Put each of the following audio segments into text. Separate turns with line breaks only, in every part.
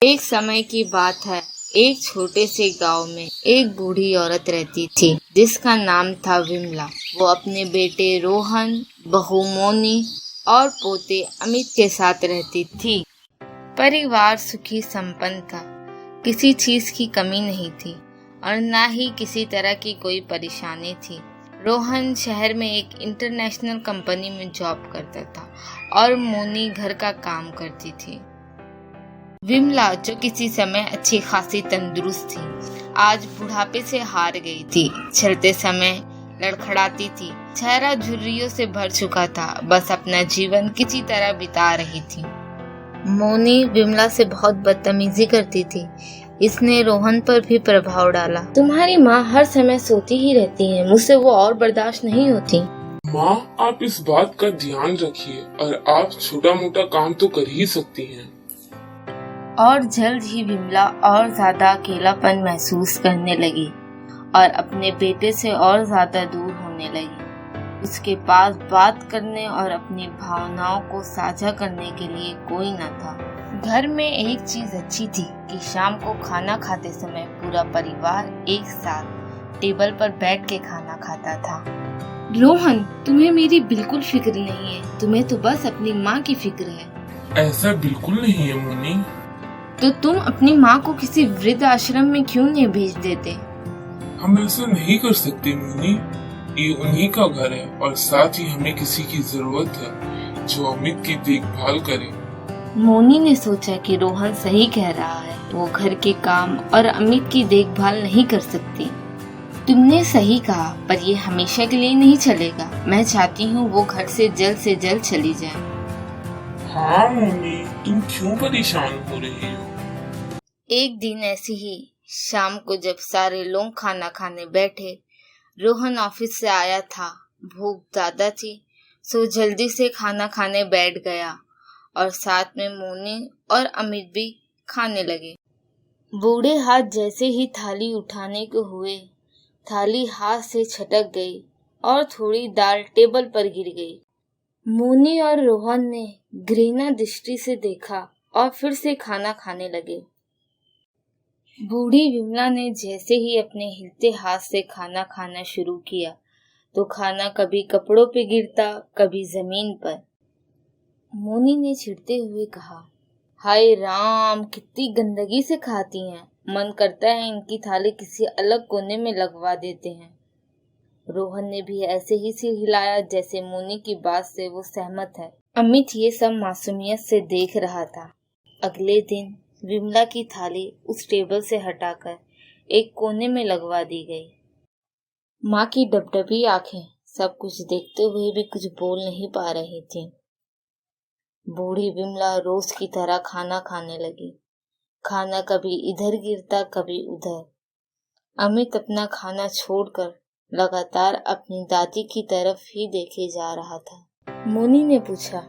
एक समय की बात है। एक छोटे से गांव में एक बूढ़ी औरत रहती थी जिसका नाम था विमला। वो अपने बेटे रोहन, बहू मोनी और पोते अमित के साथ रहती थी। परिवार सुखी संपन्न था। किसी चीज की कमी नहीं थी और ना ही किसी तरह की कोई परेशानी थी। रोहन शहर में एक इंटरनेशनल कंपनी में जॉब करता था और मोनी घर का काम करती थी। विमला, जो किसी समय अच्छी खासी तंदुरुस्त थी, आज बुढ़ापे से हार गई थी। चलते समय लड़खड़ाती थी, चेहरा झुर्रियों से भर चुका था, बस अपना जीवन किसी तरह बिता रही थी। मोनी विमला से बहुत बदतमीजी करती थी। इसने रोहन पर भी प्रभाव डाला। तुम्हारी माँ हर समय सोती ही रहती है, मुझसे वो और बर्दाश्त नहीं होती।
माँ, आप इस बात का ध्यान रखिए और आप छोटा मोटा काम तो कर ही सकती हैं।
और जल्द ही विमला और ज्यादा अकेलापन महसूस करने लगी और अपने बेटे से और ज्यादा दूर होने लगी। उसके पास बात करने और अपनी भावनाओं को साझा करने के लिए कोई न था। घर में एक चीज अच्छी थी कि शाम को खाना खाते समय पूरा परिवार एक साथ टेबल पर बैठ के खाना खाता था। रोहन, तुम्हें मेरी बिल्कुल फिक्र नहीं है, तुम्हें तो बस अपनी माँ की फिक्र है।
ऐसा बिल्कुल नहीं है मोनी।
तो तुम अपनी माँ को किसी वृद्ध आश्रम में क्यों नहीं भेज देते?
हम ऐसा नहीं कर सकते मोनी, ये उन्हीं का घर है और साथ ही हमें किसी की जरूरत है जो अमित की देखभाल करे।
मोनी ने सोचा कि रोहन सही कह रहा है, वो घर के काम और अमित की देखभाल नहीं कर सकती। तुमने सही कहा, पर ये हमेशा के लिए नहीं चलेगा। मैं चाहती हूँ वो घर से जल्द चली जाए।
हाँ मोनी, तुम क्यों परेशान हो रही हो?
एक दिन ऐसी ही शाम को जब सारे लोग खाना खाने बैठे, रोहन ऑफिस से आया था। भूख ज्यादा थी, सो जल्दी से खाना खाने बैठ गया और साथ में मोनी और अमित भी खाने लगे। बूढ़े हाथ जैसे ही थाली उठाने को हुए, थाली हाथ से छटक गई और थोड़ी दाल टेबल पर गिर गई। मोनी और रोहन ने घृणा दृष्टि से देखा और फिर से खाना खाने लगे। बूढ़ी विमला ने जैसे ही अपने हिलते हाथ से खाना खाना शुरू किया तो खाना कभी कपड़ों पे गिरता, कभी जमीन पर। मोनी ने चिढ़ते हुए कहा, हाय राम, कितनी गंदगी से खाती हैं, मन करता है इनकी थाली किसी अलग कोने में लगवा देते हैं। रोहन ने भी ऐसे ही सिर हिलाया जैसे मोनी की बात से वो सहमत है। अमित ये सब मासूमियत से देख रहा था। अगले दिन विमला की थाली उस टेबल से हटाकर एक कोने में लगवा दी गई। माँ की डबडबी आंखें सब कुछ देखते हुए भी कुछ बोल नहीं पा रही थी। बूढ़ी विमला रोज की तरह खाना खाने लगी। खाना कभी इधर गिरता, कभी उधर। अमित अपना खाना छोड़कर लगातार अपनी दादी की तरफ ही देखे जा रहा था। मोनी ने पूछा,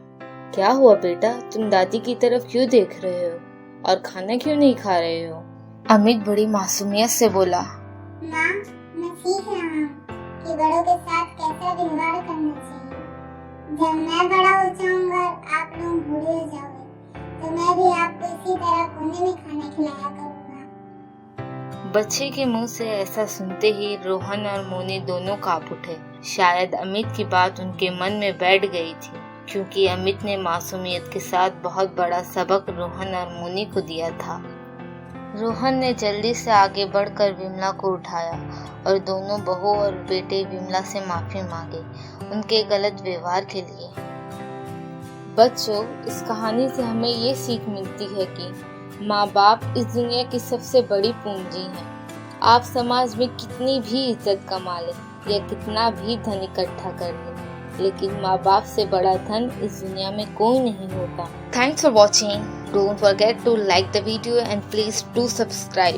क्या हुआ बेटा, तुम दादी की तरफ क्यों देख रहे हो और खाना क्यों नहीं खा रहे हो? अमित बड़ी मासूमियत से बोला,
माँ, मैं सीख रहा हूँ कि बड़ों के साथ कैसा व्यवहार करना चाहिए। जब मैं बड़ा हो जाऊंगा और आप लोग बूढ़े हो जाओगे, तो मैं भी आपको इसी तरह कोने में खाना खिलाया करूँगा।
बच्चे के मुंह से ऐसा सुनते ही रोहन और मोनी दोनों कांप उठे। शायद अमित की बात उनके मन में बैठ गई थी, क्योंकि अमित ने मासूमियत के साथ बहुत बड़ा सबक रोहन और मोनी को दिया था। रोहन ने जल्दी से आगे बढ़कर विमला को उठाया और दोनों बहू और बेटे विमला से माफी मांगे उनके गलत व्यवहार के लिए। बच्चों, इस कहानी से हमें ये सीख मिलती है कि माँ बाप इस दुनिया की सबसे बड़ी पूंजी हैं। आप समाज में कितनी भी इज्जत कमा लें या कितना भी धन इकट्ठा कर लें, लेकिन माँ बाप से बड़ा धन इस दुनिया में कोई नहीं होता। Thanks for watching. Don't forget to like the video and please do subscribe.